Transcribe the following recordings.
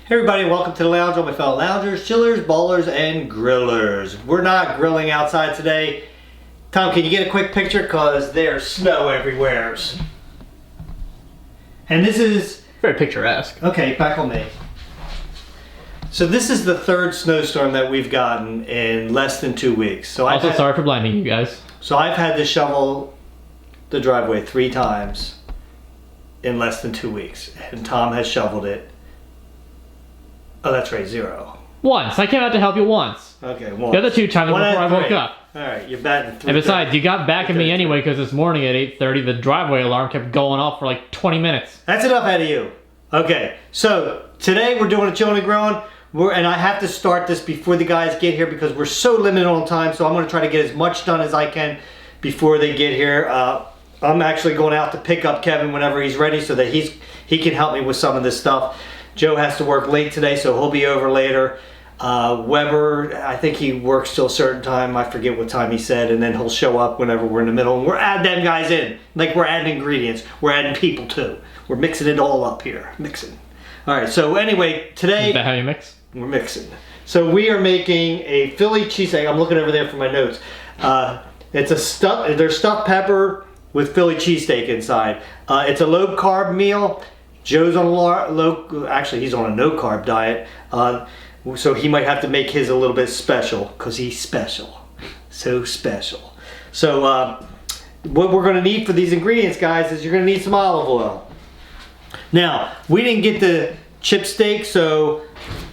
Hey everybody, welcome to the lounge, all my fellow loungers, chillers, ballers, and grillers. We're not grilling outside today. Tom, can you get a quick picture? Because there's snow everywhere. And this is... very picturesque. Okay, back on me. So this is the third snowstorm that we've gotten in less than 2 weeks. So Also, sorry for blinding you guys. So I've had to shovel the driveway 3 times in less than 2 weeks. And Tom has shoveled it. Oh, that's right, 0. Once. I came out to help you once. Okay, once. The other 2 times before I woke up. Alright, you're batting 3. And besides, you got back at me anyway because this morning at 8:30 the driveway alarm kept going off for like 20 minutes. That's enough out of you. Okay, so today we're doing a Chillin' and Grillin'. And I have to start this before the guys get here because we're so limited on time. So I'm going to try to get as much done as I can before they get here. I'm actually going out to pick up Kevin whenever he's ready so that he can help me with some of this stuff. Joe has to work late today, so he'll be over later. Weber, I think he works till a certain time. I forget what time he said, and then he'll show up whenever we're in the middle. And we're adding them guys in. Like we're adding ingredients. We're adding people too. We're mixing it all up here. Mixing. All right, so anyway, today... Is that how you mix? We're mixing. So we are making a Philly cheesesteak. I'm looking over there for my notes. It's there's stuffed pepper with Philly cheesesteak inside. It's a low carb meal. Joe's on actually he's on a no carb diet. So he might have to make his a little bit special because he's special. So special. So what we're gonna need for these ingredients, guys, is you're gonna need some olive oil. Now, we didn't get the chip steak, so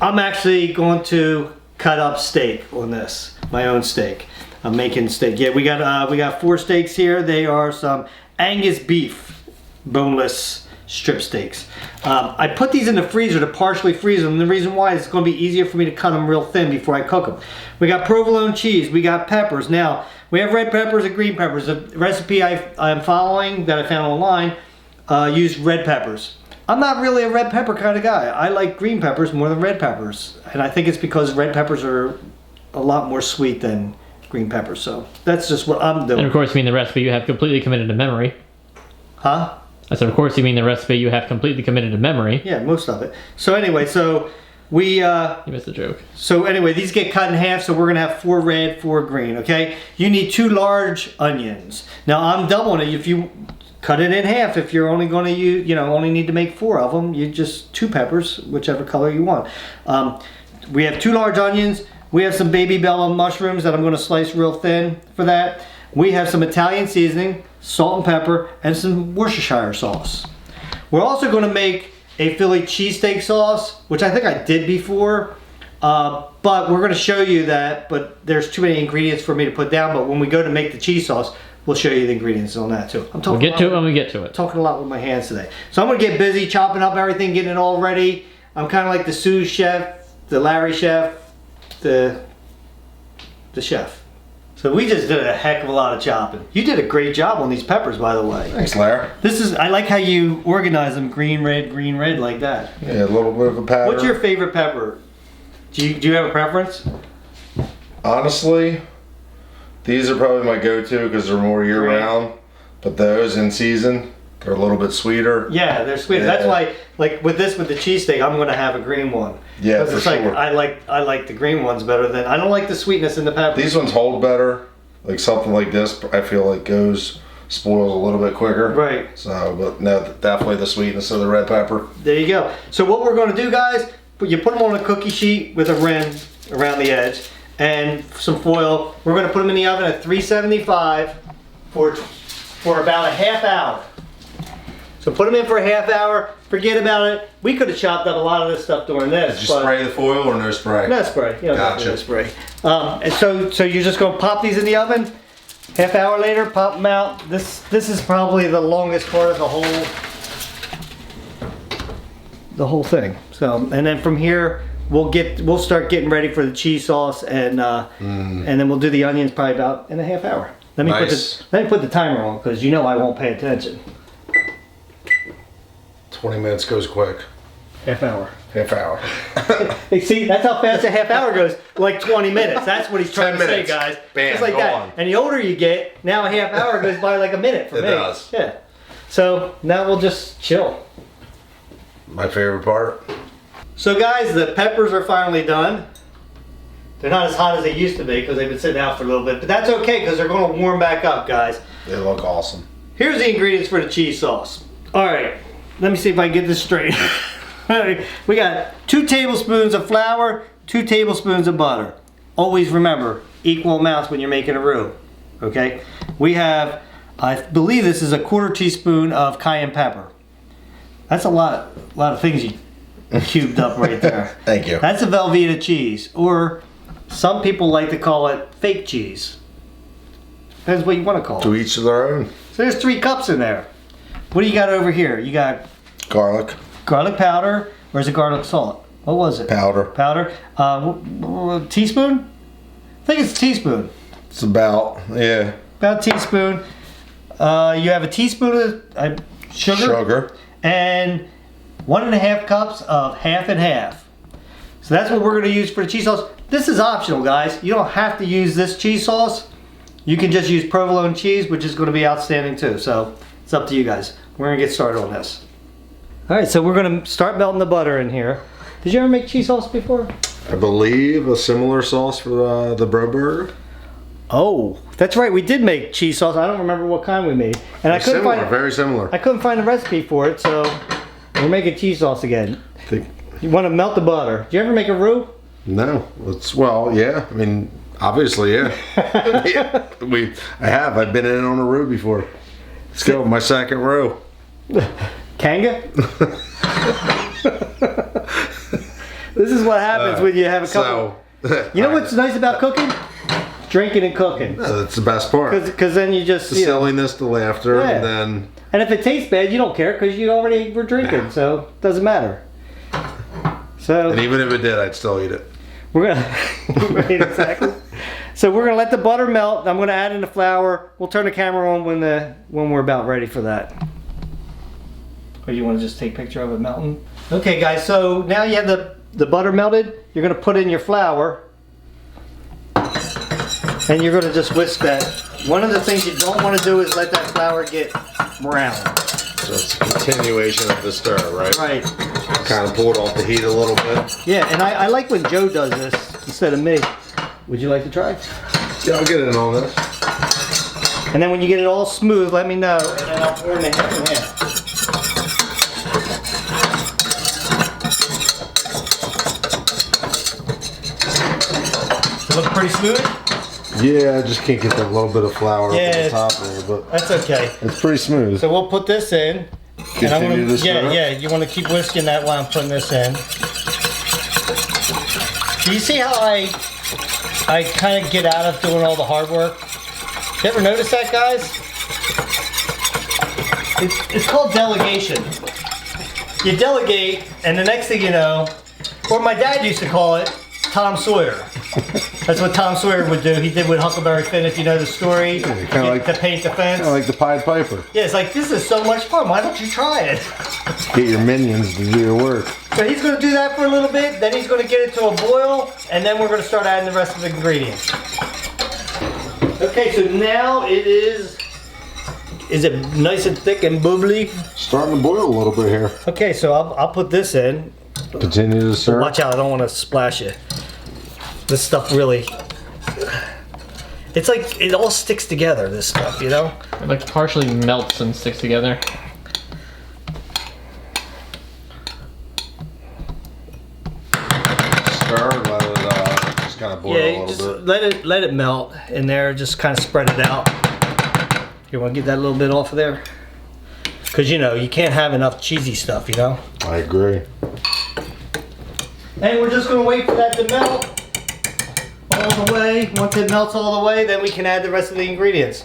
I'm actually going to cut up steak on this, my own steak. I'm making steak. Yeah, we got 4 steaks here. They are some Angus beef, boneless strip steaks. I put these in the freezer to partially freeze them. And the reason why is it's going to be easier for me to cut them real thin before I cook them. We got provolone cheese. We got peppers. Now, we have red peppers and green peppers. The recipe I'm following that I found online used red peppers. I'm not really a red pepper kind of guy. I like green peppers more than red peppers. And I think it's because red peppers are a lot more sweet than green peppers. So that's just what I'm doing. And of course you mean the recipe you have completely committed to memory. Huh? I said of course you mean the recipe you have completely committed to memory. Yeah, most of it. So anyway, so we... You missed the joke. So anyway, these get cut in half, so we're going to have 4 red, 4 green, okay? You need 2 large onions. Now I'm doubling it. If you... cut it in half if you're only going to use, only need to make 4 of them. You just 2 peppers, whichever color you want. We have 2 large onions. We have some baby bella mushrooms that I'm going to slice real thin for that. We have some Italian seasoning, salt and pepper, and some Worcestershire sauce. We're also going to make a Philly cheesesteak sauce, which I think I did before. But we're going to show you that, but there's too many ingredients for me to put down. But when we go to make the cheese sauce, we'll show you the ingredients on that too. We'll get to it when we get to it. Talking a lot with my hands today. So I'm going to get busy chopping up everything, getting it all ready. I'm kind of like the sous chef, the Larry chef, the chef. So we just did a heck of a lot of chopping. You did a great job on these peppers, by the way. Thanks, Larry. I like how you organize them green, red, like that. Yeah, a little bit of a pattern. What's your favorite pepper? Do you have a preference? Honestly, these are probably my go-to because they're more year-round. But those in season, they're a little bit sweeter. Yeah, they're sweeter. Yeah. That's why, like with the cheesesteak, I'm going to have a green one. Yeah, for sure. I like the green ones better than I don't like the sweetness in the pepper. These ones hold better. Like something like this, I feel like spoils a little bit quicker. Right. So, but no, definitely the sweetness of the red pepper. There you go. So what we're going to do, guys, you put them on a cookie sheet with a rim around the edge and some foil. We're going to put them in the oven at 375 for about a half hour. So put them in for a half hour. Forget about it. We could have chopped up a lot of this stuff during this. Did you spray the foil or no spray? No spray. You don't have to Gotcha. do spray. And so you're just going to pop these in the oven. Half hour later, pop them out. This is probably the longest part of the whole thing. So and then from here we'll start getting ready for the cheese sauce and then we'll do the onions probably about in a half hour. Let me put the timer on because I won't pay attention. 20 minutes goes quick. Half hour. Half hour. See, that's how fast a half hour goes. Like 20 minutes. That's what he's trying to say, guys. Bam, just like that. On. And the older you get, now a half hour goes by like a minute for me. It does. Yeah. So now we'll just chill. My favorite part. So guys, the peppers are finally done. They're not as hot as they used to be because they've been sitting out for a little bit, but that's okay because they're going to warm back up, guys. They look awesome. Here's the ingredients for the cheese sauce. All right, let me see if I can get this straight. All right, we got 2 tablespoons of flour, 2 tablespoons of butter. Always remember, equal amounts when you're making a roux, okay? We have, I believe this is a 1/4 teaspoon of cayenne pepper. That's a lot of things you cubed up right there. Thank you. That's a Velveeta cheese, or some people like to call it fake cheese. Depends what you want to call it. To each their own. So there's 3 cups in there. What do you got over here? You got Garlic. garlic powder, or is it garlic salt? What was it? Powder. Powder. Teaspoon? I think it's a teaspoon. It's about, yeah. About a teaspoon. You have a teaspoon of sugar. Sugar. And 1.5 cups of half and half. So that's what we're going to use for the cheese sauce. This is optional, guys. You don't have to use this cheese sauce. You can just use provolone cheese, which is going to be outstanding too. So it's up to you guys. We're going to get started on this. All right, so we're going to start melting the butter in here. Did you ever make cheese sauce before? I believe a similar sauce for the bro burger. Oh, that's right. We did make cheese sauce. I don't remember what kind we made, and I couldn't Similar, find. very similar. I couldn't find the recipe for it, so we're making cheese sauce again. You want to melt the butter. Do you ever make a roux? No, it's, well, yeah. I mean, obviously, yeah. Yeah, I have. I've been in on a roux before. Let's go. My second roux. Kanga? This is what happens when you have a couple. So, you know what's nice about cooking? Drinking and cooking. That's the best part. Because then you just, The silliness, the laughter, Yeah. and then and if it tastes bad, you don't care because you already were drinking, so it doesn't matter. So and even if it did, I'd still eat it. we're gonna right, exactly. So we're gonna let the butter melt. I'm gonna add in the flour. We'll turn the camera on when we're about ready for that. Or you want to just take a picture of it melting? Okay, guys. So now you have the butter melted. You're gonna put in your flour, and you're gonna just whisk that. One of the things you don't want to do is let that flour get brown. So it's a continuation of the stir, right? Right. Kind of pull it off the heat a little bit. Yeah, and I like when Joe does this instead of me. Would you like to try? Yeah, I'll get in on this. And then when you get it all smooth, let me know, and then I'll pour in the half and half. Does it look pretty smooth? Yeah, I just can't get that little bit of flour up Yeah, at the top there, but That's okay. it's pretty smooh. So we'll put this in. And I'm Continue gonna, to stir. yeah, you want to keep whisking that while I'm putting this in. Do you see how I kind of get out of doing all the hard work? You ever notice that, guys? It's called delegation. You delegate, and the next thing you know, or my dad used to call it, Tom Sawyer. That's what Tom Sawyer would do. He did with Huckleberry Finn, if you know the story. kinda like- to paint the fence. Kind of like the Pied Piper. Yeah, it's like, this is so much fun. Why don't you try it? Get your minions to do your work. So he's going to do that for a little bit, then he's going to get it to a boil, and then we're going to start adding the rest of the ingredients. Okay, so now it is it nice and thick and bubbly? Starting to boil a little bit here. Okay, so I'll put this in. Continue to stir. Watch out, I don't want to splash it. This stuff really, it's like it all sticks together, this stuff, you know? It like partially melts and sticks together. Stir and let it just kind of boil a Yeah, little just bit. let it melt in there, just kind of spread it out. You want to get that a little bit off of there? Because, you know, you can't have enough cheesy stuff, you know? I agree. And we're just going to wait for that to melt all the way. Once it melts all the way, then we can add the rest of the ingredients.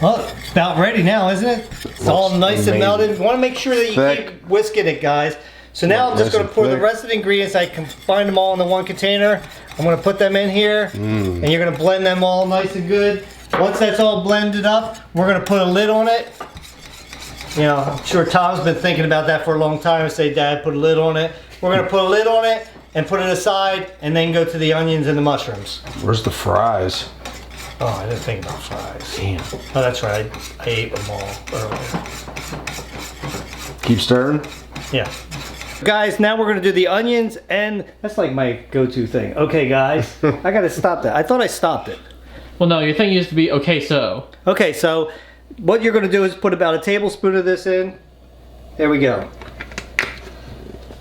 Well, it's about ready now, isn't it? It's all nice and amazing. melted. You want to make sure that you Thick. keep whisking it, guys. So now I'm just Nice going to and pour the thick. rest of the ingredients. I can combine them all into one container. I'm going to put them in here, and you're going to blend them all nice and good. Once that's all blended up, we're going to put a lid on it. You know, I'm sure Tom's been thinking about that for a long time and say, Dad, put a lid on it. We're going to put a lid on it and put it aside and then go to the onions and the mushrooms. Where's the fries? Oh, I didn't think about fries. Damn. Oh, that's right. I ate them all earlier. Keep stirring. Yeah. Guys, now we're gonna do the onions, and that's like my go-to thing. Okay, guys, I gotta stop that. I thought I stopped it. Well, no, your thing used to be okay, so. Okay, so what you're gonna do is put about a tablespoon of this in. There we go.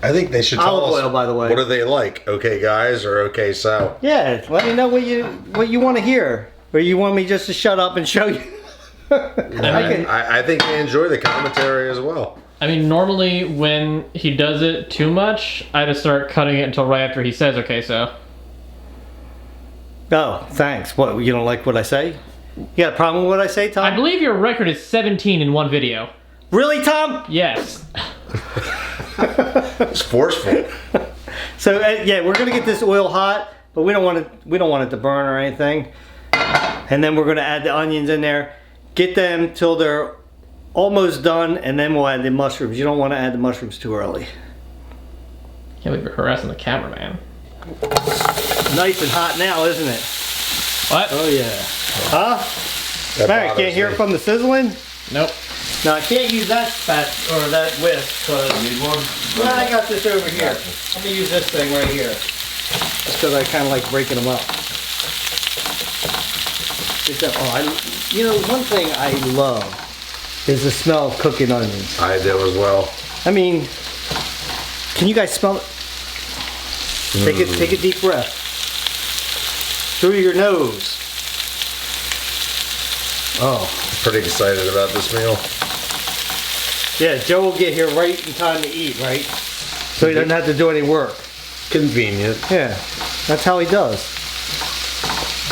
I think they should tell Olive us oil, by the way. what are they like? Okay, guys, or okay, so. Yeah, let me know what you want to hear, or you want me just to shut up and show you. I think they enjoy the commentary as well. I mean, normally when he does it too much, I just start cutting it until right after he says okay, so. Oh, thanks. What, you don't like what I say? You got a problem with what I say, Tom? I believe your record is 17 in one video. Really, Tom? Yes. It's forceful. So yeah, we're gonna get this oil hot, but we don't want it to burn or anything. And then we're gonna add the onions in there, get them till they're almost done, and then we'll add the mushrooms. You don't want to add the mushrooms too early. Can't believe you're harassing the cameraman. Nice and hot now, isn't it? What? Oh yeah. Huh? Mary, can't hear it from the sizzling? Nope. No, I can't use that spat or that whisk because well, I got this over here. Let me use this thing right here. Just because I kind of like breaking them up. You know, one thing I love is the smell of cooking onions. I do as well. I mean, can you guys smell it? Take a deep breath. Through your nose. Oh. Pretty excited about this meal. Yeah, Joe will get here right in time to eat, right? So he doesn't have to do any work. Convenient. Yeah, that's how he does.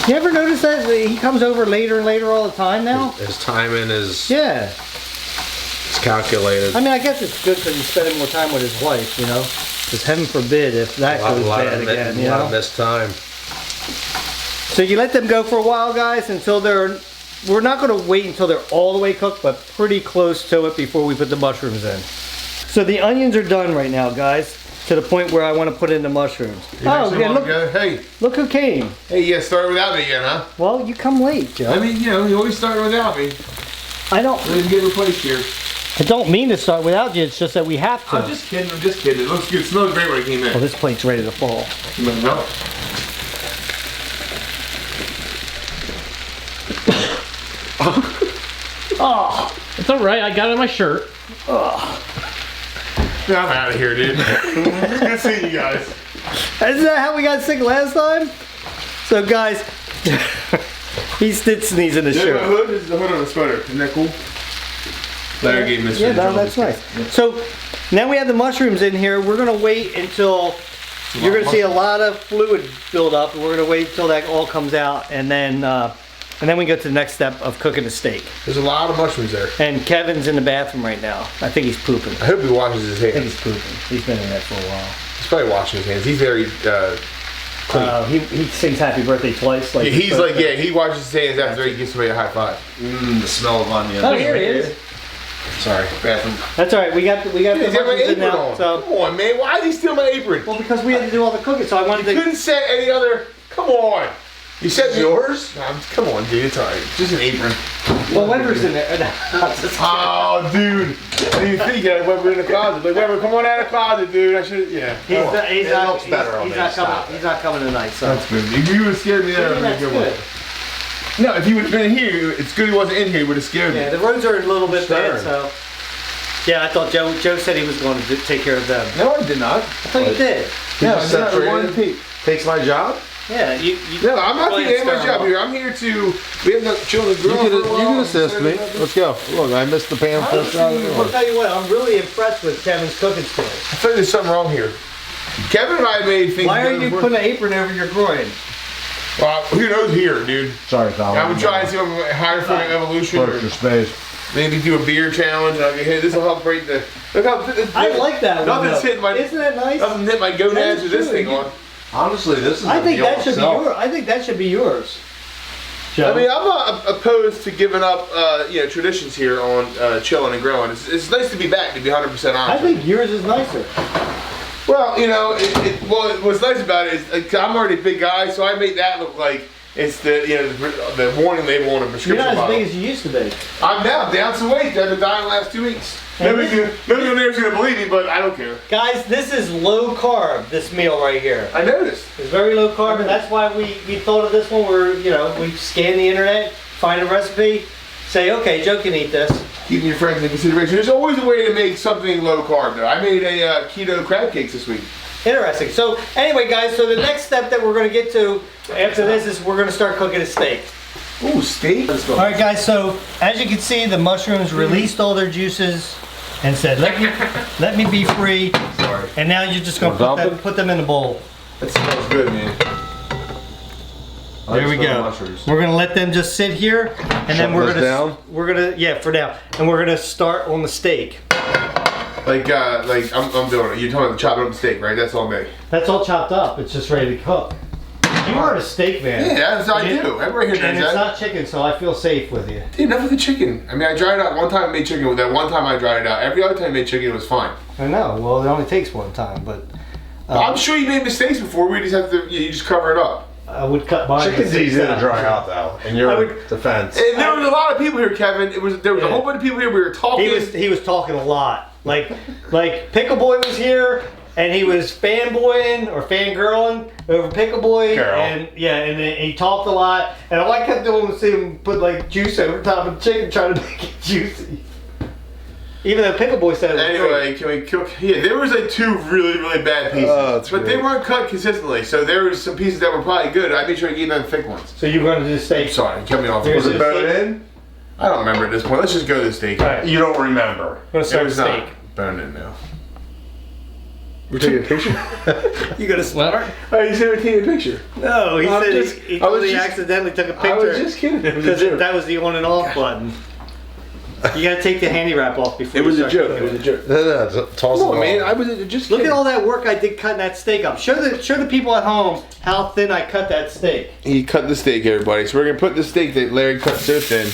You ever notice that he comes over later and later all the time now? His timing is Yeah. it's calculated. I mean, I guess it's good because he's spending more time with his wife, you know? Because heaven forbid if that goes bad again, you A lot know? of missed time. So you let them go for a while, guys, until we're not going to wait until they're all the way cooked, but pretty close to it before we put the mushrooms in. So the onions are done right now, guys, to the point where I want to put in the mushrooms. Oh, yeah, look who came. Hey, you started without me again, huh? Well, you come late, Joe. I mean, you know, you always start without me. I don't Get replaced here. mean to start without you, it's just that we have to. I'm just kidding. It looks good. It smells great when I came in. Well, this plate's ready to fall. No. Oh, It's alright, I got it in my shirt. I'm out of here, dude. Good seeing you guys. isn't that how we got sick last time? So, guys, he did sneeze in his Yeah, shirt. the hood is the hood on the sweater. Isn't that cool? Larry gave me this. Yeah, no, that's nice. So now we have the mushrooms in here. We're gonna wait until you're gonna see a lot of fluid build up. We're gonna wait until that all comes out, and then we go to the next step of cooking the steak. There's a lot of mushrooms there. And Kevin's in the bathroom right now. I think he's pooping. I hope he washes his I think hands. he's pooping. He's been in there for a while. He's probably washing his hands. He's very clean. He sings happy birthday twice. Like He's like, yeah, he washes his hands after he gives somebody a high five. The smell of onion. Oh, here he is. Sorry. Bathroom. That's all right. We got the He's got my mushrooms in apron now. on. So, Come on, man. Why did he steal my apron? well, because we had to do all the cooking, so I wanted to. Couldn't set any other. Come on. You said yours? No, come on, dude. It's alright. Just an apron. Well, Weber's in there. Oh, dude. I didn't even think of Weber in the closet. Like, Weber, come on out of the closet, dude. I should, yeah. He's looks better on he's me. not coming. Stop it. He's not coming tonight. So That's good. If you would have scared me there, maybe I'd that's be a good. good one. No, if he would have been here, it's good he wasn't in here. He would have scared me. Yeah, the roads are a little bit bad. Stern. So yeah, I thought Joe said he was going to take care of them. No, I did not. I thought you did. No, I did not. I wanted to peek. Takes my job? Yeah, you. No, I'm not playing taking my Star job Wars. here. I'm here to. We have no children grill. You can assist me. Let's go. Look, I missed the pan first out of the I'll door. tell you what, I'm really impressed with Kevin's cooking skills. I think there's something wrong here. Kevin and I made things. Why are together you before. putting an apron over your groin? Well, who knows here, dude? Sorry, Tom. I'm trying to see if I'm higher for an evolution or First your space. maybe do a beer challenge. And I'll get hit. This will help break the. Look how. I like that one. Nothing's though. hitting my. Isn't that nice? Nothing hit my gonads with this true. thing on. Honestly, this is I think the meal that should be itself. yours. I think that should be yours. Joe. I mean, I'm not opposed to giving up, traditions here on Chillin and Grillin. It's nice to be back, to be 100% honest. I think yours is nicer. Well, you know, what's nice about it is like, I'm already a big guy, so I made that look like it's the warning label on a You're prescription not as bottle. big as you used to be. I'm now down some weight. I've been dying the last 2 weeks. Nobody on there is gonna believe me, but I don't care. Guys, this is low carb, this meal right here. I noticed. It's very low carb, and that's why we thought of this one. We scan the internet, find a recipe, say, okay, Joe can eat this. Keeping your friends in consideration. There's always a way to make something low carb though. I made a keto crab cakes this week. Interesting. So anyway, guys, so the next step that we're going to get to after this is we're going to start cooking a steak. Ooh, steak. Let's go. All right, guys. So as you can see, the mushrooms released all their juices and said, "Let me be free." Sorry. And now you're just going to put them in a bowl. That smells good, man. There we go. We're going to let them just sit here, and then we're gonna for now, and we're gonna start on the steak. Like I'm doing it. You're talking about chopping up the steak, right? That's all me. That's all chopped up. It's just ready to cook. You are a steak man. Yeah, that's what I do. Everybody here does and it's that. not chicken, so I feel safe with you. Dude, enough with the chicken. I mean, I dried it out one time. I made chicken with that. One time I dried it out. Every other time I made chicken, it was fine. I know. Well, it only takes one time, but I'm sure you made mistakes before. We just have to. You just cover it up. I would cut mine. Chicken's easy to dry out though, in your defense. And there was a lot of people here, Kevin. There was a whole bunch of people here. We were talking. He was talking a lot. Like Pickle Boy was here, and he was fanboying or fangirling over Pickle Boy, and then he talked a lot. And all I kept doing was see him put like juice over top of the chicken, trying to make it juicy. Even though Pickle Boy said it was anyway, can we cook? Yeah, there was like 2 really, really bad pieces. But they weren't cut consistently, so there was some pieces that were probably good. I made sure to eat them thick ones. So you were going to do steak? Sorry, you cut me off. Was it bone in? I don't remember at this point. Let's just go to the steak. Right. You don't remember. We're going to start It was the steak. not bone in now. We're taking a picture? You going to start? Oh, you said we're taking a picture. No, he said he totally accidentally took a picture. I was just kidding. It was a Because joke. that was the on and off button. You gotta take the handy wrap off before. It was you a start joke. It cooking was a joke. No, toss Come it on, man. off. I was just Look kidding. at all that work I did cutting that steak up. Show the people at home how thin I cut that steak. He cut the steak, everybody. So we're gonna put the steak that Larry cut so thin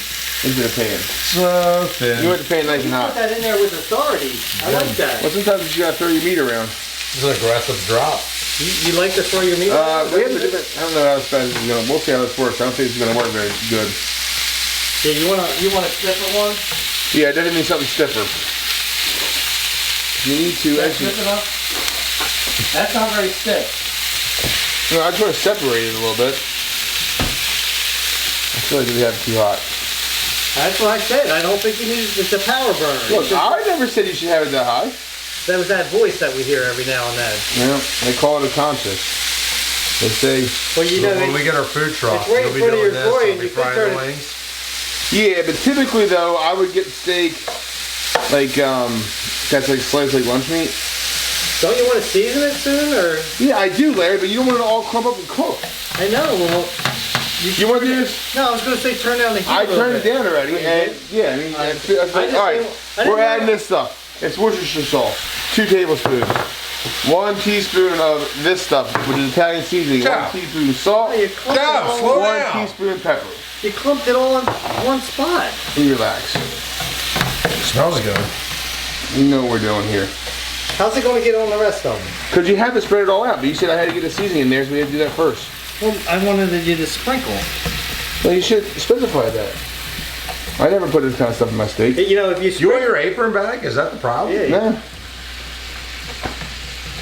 into the pan. So thin. You want the pan nice and Put hot. that in there with authority. I like that. Well, sometimes you gotta throw your meat around. It's an aggressive drop. You like to throw your meat? We have to do that. I don't know how fast this is gonna. We'll see how this works. I don't think it's gonna work very good. Yeah, you want a stiffer one? Yeah, that means something stiffer. You need to That's actually. stiff enough? That's not very stiff. No, I just want to separate it a little bit. I feel like we have it too hot. That's what I said. I don't think you need the power burner. Look, I never said you should have it that high. That was that voice that we hear every now and then. Yeah, they call it a contest. They say. Well, you know, when we get our food truck, it's right in you'll be front of your doing this. toy I'll and be you can frying turn the it- wings. Yeah, but typically though, I would get steak like that's like sliced like lunch meat. don't you want to season it soon, or? Yeah, I do, Larry, but you don't want it to all crumb up and cook. I know. Well, You want to do this? no, I was going to say turn down the heat. I a little turned it bit. doing already, and yeah, I mean, that's I just all right. I didn't We're adding know- this stuff. It's Worcestershire sauce, 2 tablespoons, 1 teaspoon of this stuff, which is Italian seasoning, Yeah. 1 teaspoon of salt, Oh, you clumped it all- slow 1 down. teaspoon pepper. You clumped it all in one spot. You relax. Smells good. You know what we're doing here. How's it going to get on the rest of them? Because you have to spread it all out, but you said I had to get the seasoning in there, so we had to do that first. Well, I wanted you to sprinkle. Well, you should specify that. I never put this kind of stuff in my steak. You know, if you You sprinkle, want your apron back? Is that the problem? yeah, Nah.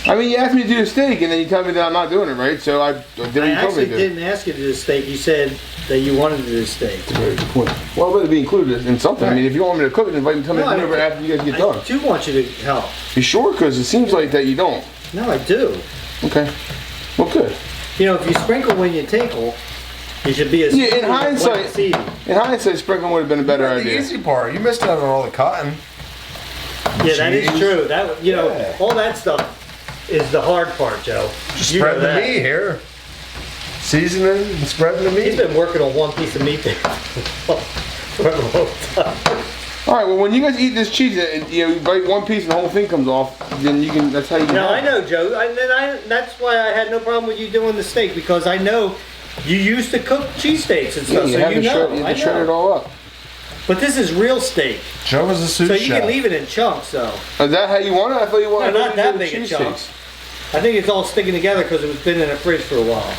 I mean, you asked me to do a steak, and then you tell me that I'm not doing it right, so I did what you I told me actually to do. didn't ask you to do steak. You said that you wanted to do steak. Very good point. Well, it better be included in something. I mean, if you want me to cook it, invite me to tell me No, to I do it don't- after you guys get I done. do want you to help. You sure? Because it seems like that you don't. No, I do. Okay. Well, good. You know, if you sprinkle when you tinkle, you should be as Yeah, in hindsight- seed. In hindsight, sprinkling would have been a better The idea. easy part. You missed out on all the cotton. Yeah, that is Cheese. true. That you know, Yeah. all that stuff is the hard part, Joe. Just You know spread the that. meat here. Seasoning and spreading the He's meat. been working on one piece of meat there for a long time. All right. Well, when you guys eat this cheese, and you bite one piece and the whole thing comes off, then you can. That's how you can. No, have I it. know, Joe. That's why I had no problem with you doing the steak, because I know you used to cook cheesesteaks and Yeah, stuff, you so have you to know. shred, you I have to shred it know. all up. But this is real steak, Joe was a sous so chef. you can leave it in chunks, though. Is that how you want it? I thought you wanted No, not that to do big a cheese chunk. steaks. I think it's all sticking together because it was been in the fridge for a while.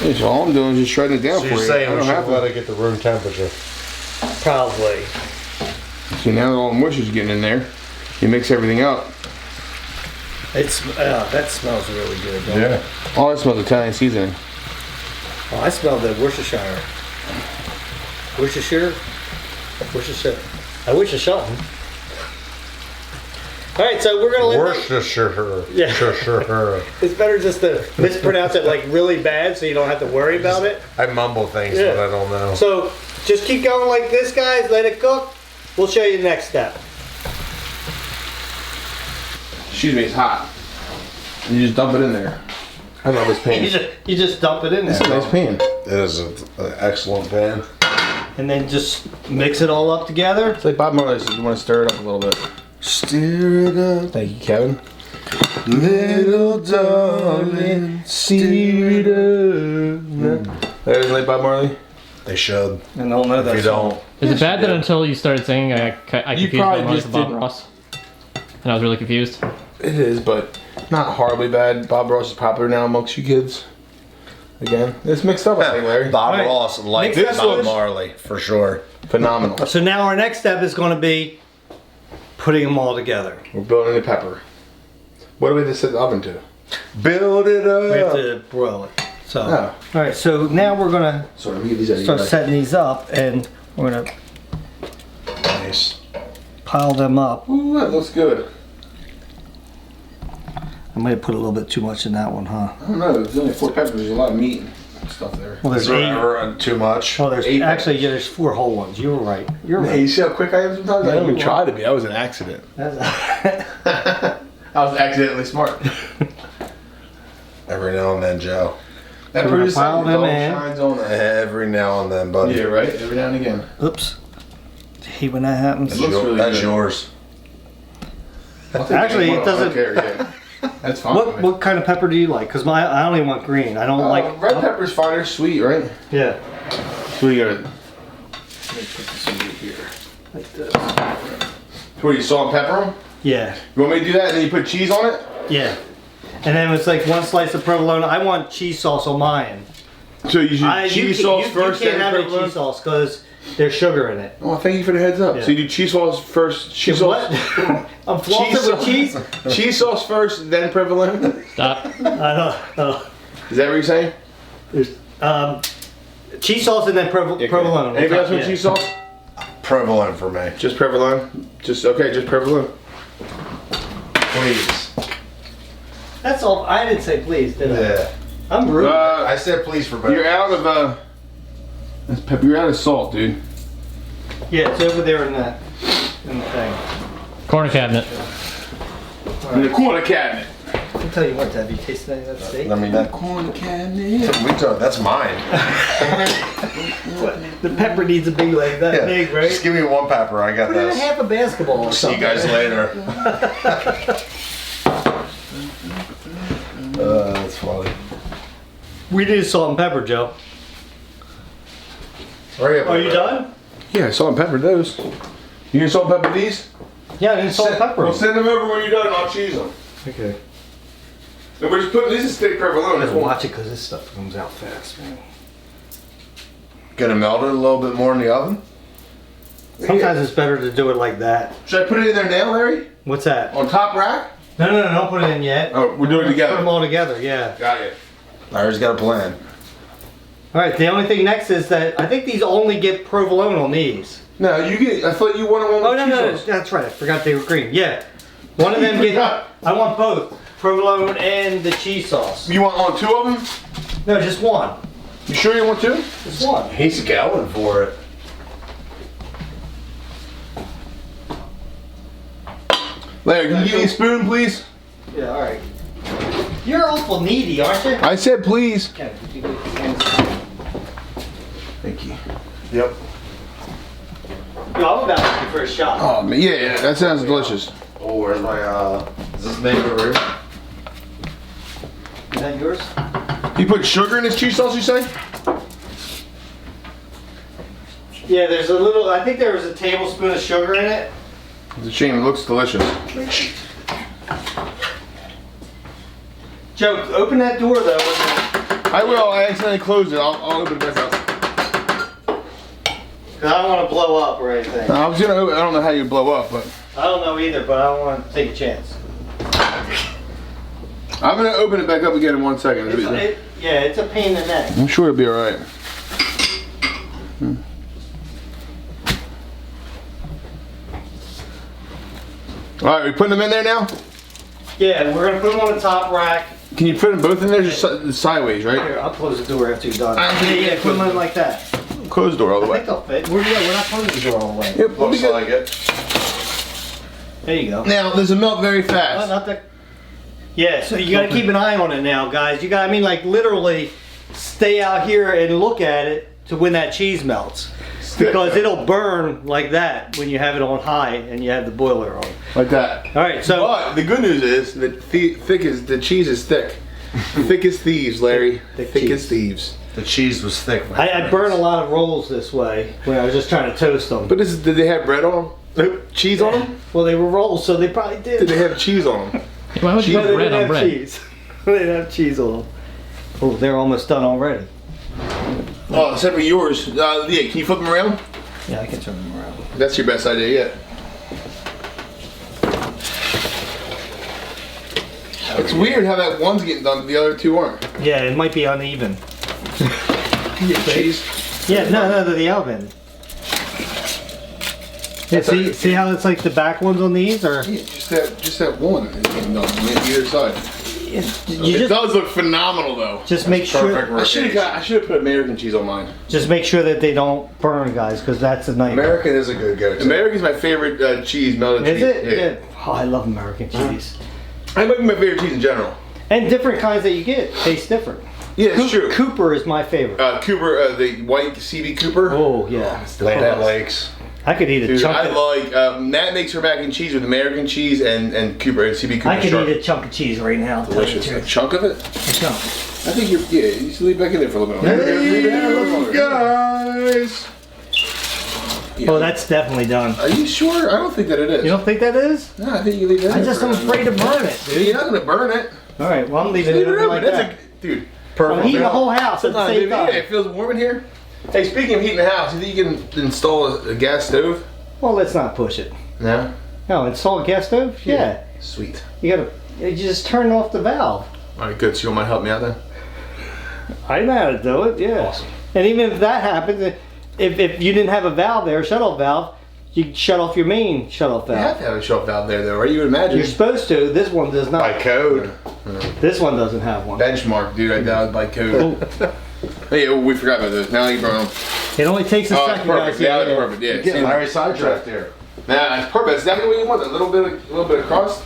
Yeah, so all I'm doing is just shredding it down So for you're you. saying I we don't should have let to. it get to room temperature. Probably. See, now that all the moisture's getting in there, you mix everything up. That smells really good. Don't it? All that smells Italian seasoning. Oh, I smell the Worcestershire. Worcestershire. I wish a something. All right, so we're gonna let Worcestershire. Yeah. Sure. It's better just to mispronounce it like really bad, so you don't have to worry about it. I mumble things, Yeah. but I don't know. So just keep going like this, guys. Let it cook. We'll show you the next step. Excuse me, it's hot. And you just dump it in there. I love this pan. You just dump it in there. It's a nice pan. It is an excellent pan. And then just mix it all up together. It's like Bob Marley says, you want to stir it up a little bit. Stir it up, Thank you, Kevin. little darling. Stir it up. There's like Bob Marley. They should. And they'll know that. If you don't, Is it bad that until you started singing, I confused probably Bob Ross just with Bob didn't- Ross? And I was really confused. It is, but not horribly bad. Bob Ross is popular now amongst you kids. Again, it's mixed up, I think, Larry. Bob Alright. Ross like Mix Bob that Marley for sure. Phenomenal. So now our next step is going to be putting them all together. We're building the pepper. What do we just set the oven to? Build it We have up. to broil it. So, Oh. all right. So now we're gonna Sorry, let me get these out of start here. setting these up, and we're gonna Nice. pile them up. Ooh, that looks good. I might have put a little bit too much in that one, huh? I don't know. There's only 4 peppers. There's a lot of meat and stuff there. Well, Is there's there 8. ever too much? Oh, there's 8 actually yeah, there's 4 whole ones. You were right. You're Hey, right. you see how quick I am sometimes? I didn't even try to be. That was an accident. That's- I was accidentally smart. Every now and then, Joe. That So we're pretty gonna pile them in. shines on it. Every now and then, buddy. Yeah, right? Every now and again. Oops. Hate when that happens. It looks really That's good. yours. Actually, it doesn't- I don't care, yeah. That's fine. What kind of pepper do you like? Because I only want green. I don't like red pepper's fine. They're sweet, right? Yeah. So you got it. Let me put this over here like this. What, you salt and pepper them? Yeah. You want me to do that and then you put cheese on it? Yeah. And then it's like 1 slice of provolone. I want cheese sauce on mine. So you should cheese sauce first, You can't then have any provolone? cheese sauce because there's sugar in it. Oh, thank you for the heads up. Yeah. So you do cheese sauce first, cheese What? sauce. I'm flossing with cheese? Cheese sauce first, then provolone. Stop. I don't know. Is that what you're saying? Cheese sauce and then provolone. Anybody else want Yeah. cheese sauce? Provolone for me. Just provolone. Just provolone. Please. That's all. I didn't say please, did I? Yeah. I'm rude. I said please for both. You're out of that's pepper. You're out of salt, dude. Yeah, it's over there in the thing. Corner cabinet. In the corner cabinet. I'll tell you what, have you tasted any of that steak? I mean, that Corner cabinet. that's mine. What? The pepper needs to be like that big, right? Just give me 1 pepper. I got Put it in this. half a basketball or See something. you guys later. That's funny. We did salt and pepper, Joe. Hurry up. Are you done? Yeah, salt and pepper those. You gonna salt and pepper these? Yeah, I did salt and pepper. Well, send them over when you're done and I'll cheese them. Okay. And we're just putting these in steak provolone. Let's watch it because this stuff comes out fast, man. Gonna melt it a little bit more in the oven? Sometimes it's better to do it like that. Should I put it in there now, Larry? What's that? On top rack? No, don't put it in yet. Oh, we're doing it Put them together. all together, yeah. Got it. Larry's got a plan. All right, the only thing next is that I think these only get provolone on these. No, you get. I thought you wanted one with Oh, no, cheese no, sauce. that's right. I forgot they were green. Yeah. One of them get, I want both. Provolone and the cheese sauce. You want on 2 of them? No, just one. You sure you want 2? Just one. He's going for it. Larry, can you give me a spoon, please? Yeah, all right. You're awful needy, aren't you? I said please. Okay, could you get your hands- Thank you. Yep. Yo, I'm about ready for a shot. Oh man, yeah, that sounds delicious. Oh, where's my, is this made over here? Is that yours? You put sugar in this cheese sauce, you say? Yeah, there's a little, I think there was a tablespoon of sugar in it. It's a shame. It looks delicious. Joe, open that door though. I will. I accidentally closed it. I'll open it back up. Because I don't want to blow up or anything. I don't know how you blow up, but I don't know either, but I don't want to take a chance. I'm gonna open it back up again in 1 second. Yeah, it's a pain in the neck. I'm sure it'll be all right. All right, we putting them in there now? Yeah, we're gonna put them on the top rack. Can you put them both in there just sideways, right? Here, I'll close the door after you're done. Yeah, put them in like that. Close the door all the I way. think they'll fit. We're not closing the door all the way. Yep, Looks like it. There you go. Now, does it melt very Oh, fast? not that. Yeah, so you gotta keep an eye on it now, guys. You got, I mean, like literally stay out here and look at it to when that cheese melts. Because it'll burn like that when you have it on high and you have the boiler on. Like that. All right, so But the good news is that the cheese is thick. Thick as thieves, Larry. Thick Thick cheese. as thieves. The cheese was thick. I burn a lot of rolls this way when I was just trying to toast them. But did they have bread on them? Cheese on them? Well, they were rolls, so they probably did. Did they have cheese on them? Why would you No, put they bread didn't on have bread? cheese. They didn't have cheese on them. Oh, they're almost done already. Oh, except for yours. Yeah, can you flip them around? Yeah, I can turn them around. That's your best idea yet. It's weird how that one's getting done, but the other two aren't. Yeah, it might be uneven. Cheese. Yeah, no, the oven. Yeah, see how it's like the back ones on these, or Yeah, just that one is getting done on either side. you It just does look phenomenal though. make sure. Perfect. I should have put American cheese on mine. Just make sure that they don't burn, guys, because that's a nightmare. American is a good go-to. American's my favorite cheese, melted Is cheese. it? Yeah. Yeah. Oh, I love American cheese. I like my favorite cheese in general. And different kinds that you get taste different. Yeah, it's true. Cooper is my favorite. Cooper, the white CB Cooper. Oh yeah, Land Lakes. I could eat a Dude, chunk. I Of, like Nat makes her mac and cheese with American cheese and Cooper and CB Cooper. I could sharp. eat a chunk of cheese right now. to tell you the Delicious. A truth. chunk of it? A chunk. I think you just leave it back in there for a little bit. Hey, guys. Oh, that's definitely done. Are you sure? I don't think that it is. You don't think that is? No, I think you leave it in I there just for am a minute. afraid to burn it, dude. You're not gonna burn it. All right, well I'm leaving Leave it it open open. like That's that. dude. I'm heating the whole house at the same Yeah, time. it feels warm in here. Hey, speaking of heating the house, you think you can install a gas stove? Well, let's not push it. No. No, install a gas stove? Yeah. Sweet. You just turn off the valve. All right, good. So you want to help me out then? I know how to do it, yeah. Awesome. And even if that happens, if you didn't have a valve there, a shut-off valve, you shut off your main shut-off You have valve. to have a shut valve there, though, right? You would imagine. You're supposed to. This one does By not. code. This one doesn't have one. Benchmark, dude. I doubt by code. Hey, we forgot about this. Now you burn them. It only takes a Oh, it's second, perfect. guys. Yeah, that's perfect. Yeah. Get See, Larry sidetracked here. nah, it's perfect. Is that what you want? A little bit of crust.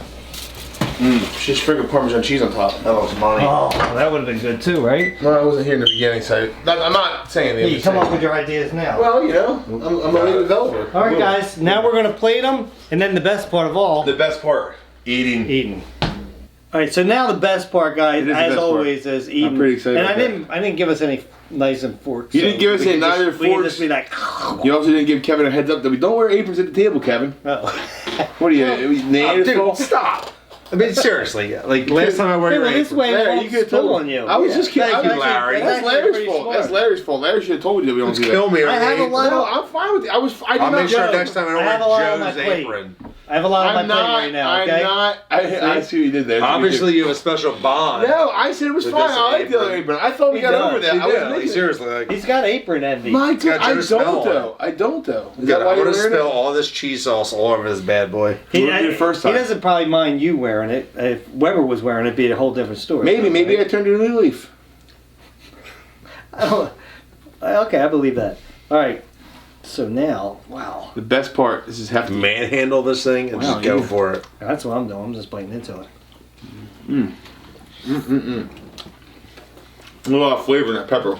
Just sprinkle Parmesan cheese on top. That was money. Oh, that would have been good too, right? No, I wasn't here in the beginning, so I'm not saying Hey, anything. you come up with your ideas now. Well, you know, I'm a lead developer. All right, guys. Now we're gonna plate them, and then the best part of all, The best part. Eating. eating. All right, so now the best part, guys, It is the as best part. always, is eating. pretty excited And about I didn't give us any knives and forks. You didn't give us we any can knives just- or we can forks? just be like, You also didn't give Kevin a heads up that we don't wear aprons at the table, Kevin. oh. What are you, Neanderthal? Dude, stop. I mean, seriously. Like, last time I wore Hey, your well, this apron. way it Larry, won't you could've spill told on me. you. I was just kidding. Thank you, I was Larry. That's actually Larry's pretty fault. smart. That's Larry's fault. Larry should have told me that we don't Let's do kill that. me I have a already. lot No, of. I'm fine with it. I did I'll not make sure know. next time I don't I have a lot on wear my Joe's plate. apron. I have a lot on I'm my plate not. right now. Okay. I'm not. I see what you did there. Obviously, you have a special bond. No, I said it was With fine. this I like the other apron. apron. I thought we He got does. over that. He I was did. Like, making- seriously. Like, He's got apron envy. My got God, I Joe's smell don't on though. I don't though. Is Dude, that why I'm you're gonna wearing spill it? all this cheese sauce all over this bad boy. He, We'll do it first time. he doesn't probably mind you wearing it. If Weber was wearing it, it'd be a whole different story. Maybe I turned you a new leaf. Oh, okay, I believe that. All right. So now, wow, The best part. This is hefty. Manhandle this thing and Wow, just go you- for it. that's what I'm doing. I'm just biting into it. A lot of flavor in that pepper.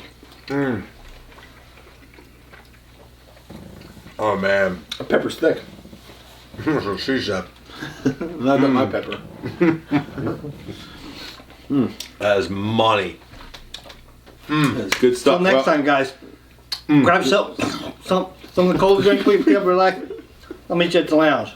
Oh man, That pepper's thick. that's what she said. Not my pepper. That is money. That's good Till stuff. next time, guys. Grab some of the cold drink, please. Relax. I'll meet you at the lounge.